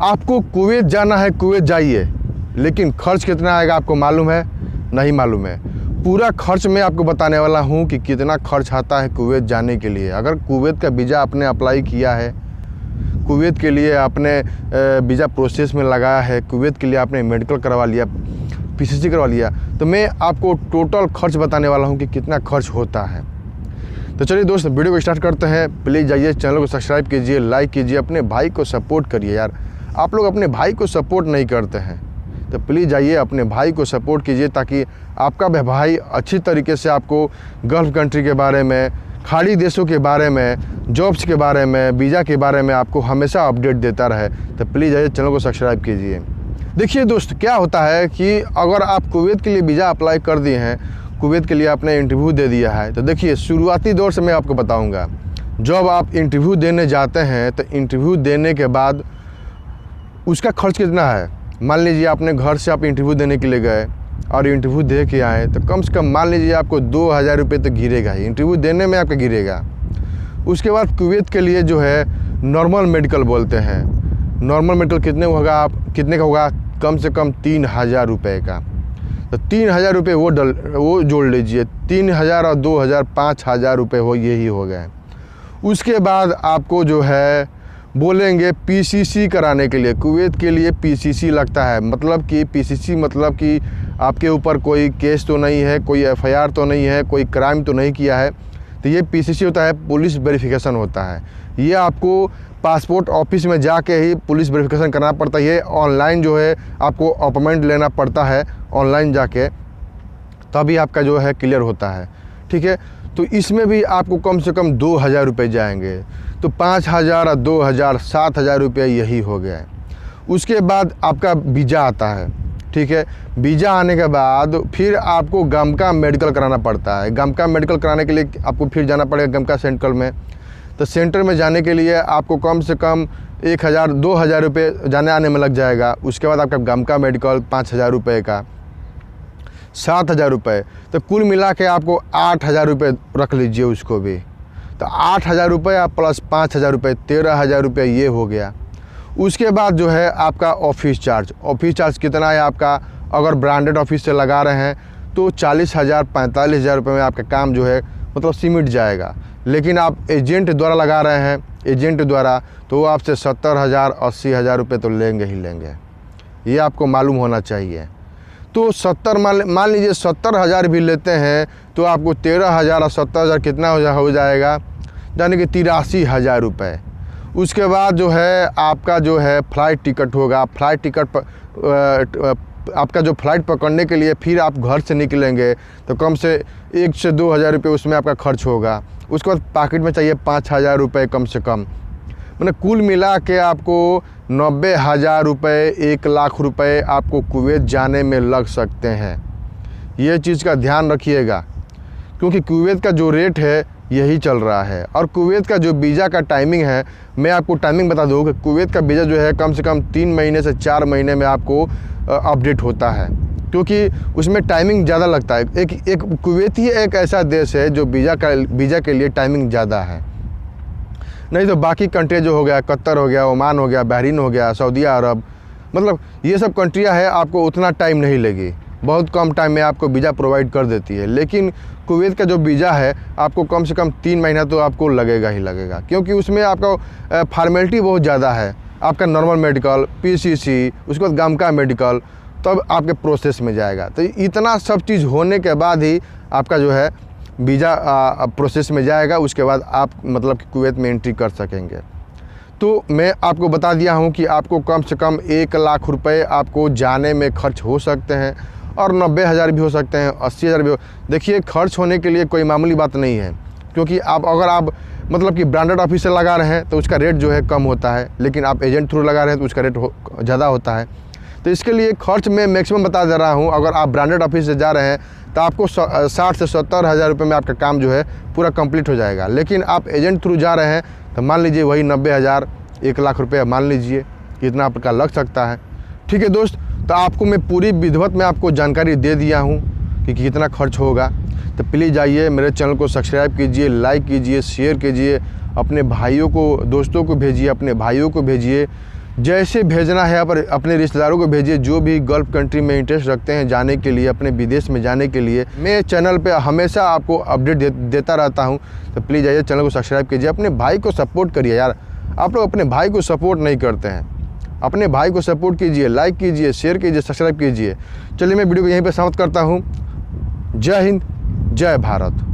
आपको कुवैत जाना है, कुवैत जाइए, लेकिन खर्च कितना आएगा आपको मालूम है? नहीं मालूम है। पूरा खर्च मैं आपको बताने वाला हूं कि कितना खर्च आता है कुवैत जाने के लिए। अगर कुवैत का वीज़ा आपने अप्लाई किया है, कुवैत के लिए आपने वीज़ा प्रोसेस में लगाया है, कुवैत के लिए आपने मेडिकल करवा लिया, पीसीसी करवा लिया, तो मैं आपको टोटल खर्च बताने वाला हूं कि कितना खर्च होता है। तो चलिए दोस्त, वीडियो को स्टार्ट करते हैं। प्लीज़ जाइए, चैनल को सब्सक्राइब कीजिए, लाइक कीजिए, अपने भाई को सपोर्ट करिए। यार आप लोग अपने भाई को सपोर्ट नहीं करते हैं, तो प्लीज़ जाइए अपने भाई को सपोर्ट कीजिए, ताकि आपका भाई अच्छी तरीके से आपको गल्फ़ कंट्री के बारे में, खाड़ी देशों के बारे में, जॉब्स के बारे में, वीज़ा के बारे में आपको हमेशा अपडेट देता रहे। तो प्लीज़ जाइए, चैनल को सब्सक्राइब कीजिए। देखिए दोस्त, क्या होता है कि अगर आप कुवैत के लिए वीज़ा अप्लाई कर दिए हैं, कुवैत के लिए आपने इंटरव्यू दे दिया है, तो देखिए शुरुआती दौर से मैं आपको बताऊंगा। जब आप इंटरव्यू देने जाते हैं तो इंटरव्यू देने के बाद उसका खर्च कितना है। मान लीजिए आपने घर से आप इंटरव्यू देने के लिए गए और इंटरव्यू दे के आए, तो कम से कम मान लीजिए आपको 2000 रुपये तो गिरेगा ही, इंटरव्यू देने में आपका गिरेगा। उसके बाद कुवैत के लिए जो है नॉर्मल मेडिकल बोलते हैं। नॉर्मल मेडिकल कितने का होगा? कम से कम 3000 रुपये का। तो 3000 रुपये वो जोड़ लीजिए। 3000 और 2000 5000 रुपये हो, यही हो गए। उसके बाद आपको जो है बोलेंगे पीसीसी कराने के लिए। कुवैत के लिए पीसीसी लगता है, मतलब कि पीसीसी मतलब कि आपके ऊपर कोई केस तो नहीं है, कोई एफआईआर तो नहीं है, कोई क्राइम तो नहीं किया है। तो ये पीसीसी होता है, पुलिस वेरिफिकेशन होता है। ये आपको पासपोर्ट ऑफिस में जाके ही पुलिस वेरिफिकेशन करना पड़ता है। ये ऑनलाइन जो है आपको अपॉइंटमेंट लेना पड़ता है, ऑनलाइन जाके, तभी आपका जो है क्लियर होता है। ठीक है, तो इसमें भी आपको कम से कम 2000 रुपये जाएंगे। तो 5000 और 2000 7000 रुपये यही हो गया है। उसके बाद आपका वीज़ा आता है। ठीक है, वीज़ा आने के बाद फिर आपको गमका मेडिकल कराना पड़ता है। गमका मेडिकल कराने के लिए आपको फिर जाना पड़ेगा गमका सेंटर में। तो सेंटर में जाने के लिए आपको कम से कम 1000 2000 रुपये जाने आने में लग जाएगा। उसके बाद आपका गमका मेडिकल 5000 रुपये का, 7000 रुपये, तो कुल मिला के आपको 8000 रुपये रख लीजिए उसको भी। तो 8000 रुपये प्लस 5000 रुपये, 13000 रुपये ये हो गया। उसके बाद जो है आपका ऑफिस चार्ज कितना है आपका? अगर ब्रांडेड ऑफिस से लगा रहे हैं तो 40,000 45,000 रुपये में आपका काम जो है मतलब सिमट जाएगा। लेकिन आप एजेंट द्वारा लगा रहे हैं, एजेंट द्वारा, तो वो आपसे 70,000 80,000 रुपये तो लेंगे ही लेंगे, ये आपको मालूम होना चाहिए। तो 70 मान लीजिए 70,000 भी लेते हैं तो आपको 13,000 और 70,000 कितना हो जाएगा, यानी कि 83,000 रुपये। उसके बाद जो है आपका जो है फ़्लाइट टिकट होगा। फ़्लाइट टिकट आपका जो फ़्लाइट पकड़ने के लिए फिर आप घर से निकलेंगे तो कम से 1 से 2000 रुपये उसमें आपका खर्च होगा। उसके बाद पॉकेट में चाहिए 5000 रुपये कम से कम। मैंने कुल मिला के आपको 90,000 रुपये 1 लाख रुपये आपको कुवैत जाने में लग सकते हैं। ये चीज़ का ध्यान रखिएगा, क्योंकि कुवैत का जो रेट है यही चल रहा है। और कुवैत का जो वीज़ा का टाइमिंग है, मैं आपको टाइमिंग बता दूँ कि कुवैत का वीज़ा जो है कम से कम 3 महीने से 4 महीने में आपको अपडेट होता है, क्योंकि उसमें टाइमिंग ज़्यादा लगता है। एक कुवैत ही एक ऐसा देश है जो वीज़ा के लिए टाइमिंग ज़्यादा है। नहीं तो बाकी कंट्री जो हो गया, कतर हो गया, ओमान हो गया, बहरीन हो गया, सऊदी अरब, मतलब ये सब कंट्रियाँ हैं, आपको उतना टाइम नहीं लगी, बहुत कम टाइम में आपको वीज़ा प्रोवाइड कर देती है। लेकिन कुवैत का जो वीज़ा है आपको कम से कम 3 महीना तो आपको लगेगा ही लगेगा, क्योंकि उसमें आपका फॉर्मेलिटी बहुत ज़्यादा है। आपका नॉर्मल मेडिकल, पीसीसी, उसके बाद गमका मेडिकल, तब आपके प्रोसेस में जाएगा। तो इतना सब चीज़ होने के बाद ही आपका जो है वीज़ा प्रोसेस में जाएगा। उसके बाद आप मतलब कि कुवैत में एंट्री कर सकेंगे। तो मैं आपको बता दिया हूँ कि आपको कम से कम 1 लाख रुपये आपको जाने में खर्च हो सकते हैं, और 90,000 भी हो सकते हैं, 80,000 भी हो। देखिए, खर्च होने के लिए कोई मामूली बात नहीं है, क्योंकि अगर आप मतलब कि ब्रांडेड ऑफिस से लगा रहे हैं तो उसका रेट जो है कम होता है, लेकिन आप एजेंट थ्रू लगा रहे हैं तो उसका रेट ज़्यादा होता है। तो इसके लिए खर्च मैं मैक्सिमम बता दे रहा हूँ। अगर आप ब्रांडेड ऑफिस से जा रहे हैं तो आपको 60 से 70,000 रुपये में आपका काम जो है पूरा कंप्लीट हो जाएगा। लेकिन आप एजेंट थ्रू जा रहे हैं तो मान लीजिए वही 90,000 1 लाख रुपये मान लीजिए कितना आपका लग सकता है। ठीक है दोस्त, तो आपको मैं पूरी विधिवत में आपको जानकारी दे दिया हूँ कि कितना खर्च होगा। तो प्लीज़ जाइए, मेरे चैनल को सब्सक्राइब कीजिए, लाइक कीजिए, शेयर कीजिए, अपने भाइयों को, दोस्तों को भेजिए, अपने भाइयों को भेजिए, जैसे भेजना है आप अपने रिश्तेदारों को भेजिए, जो भी गल्फ़ कंट्री में इंटरेस्ट रखते हैं जाने के लिए, अपने विदेश में जाने के लिए। मैं चैनल पे हमेशा आपको अपडेट देता रहता हूं, तो प्लीज़ आइए चैनल को सब्सक्राइब कीजिए, अपने भाई को सपोर्ट करिए यार। आप लोग अपने भाई को सपोर्ट नहीं करते हैं, अपने भाई को सपोर्ट कीजिए, लाइक कीजिए, शेयर कीजिए, सब्सक्राइब कीजिए। चलिए मैं वीडियो को यहीं पर समाप्त करता हूँ। जय हिंद, जय भारत।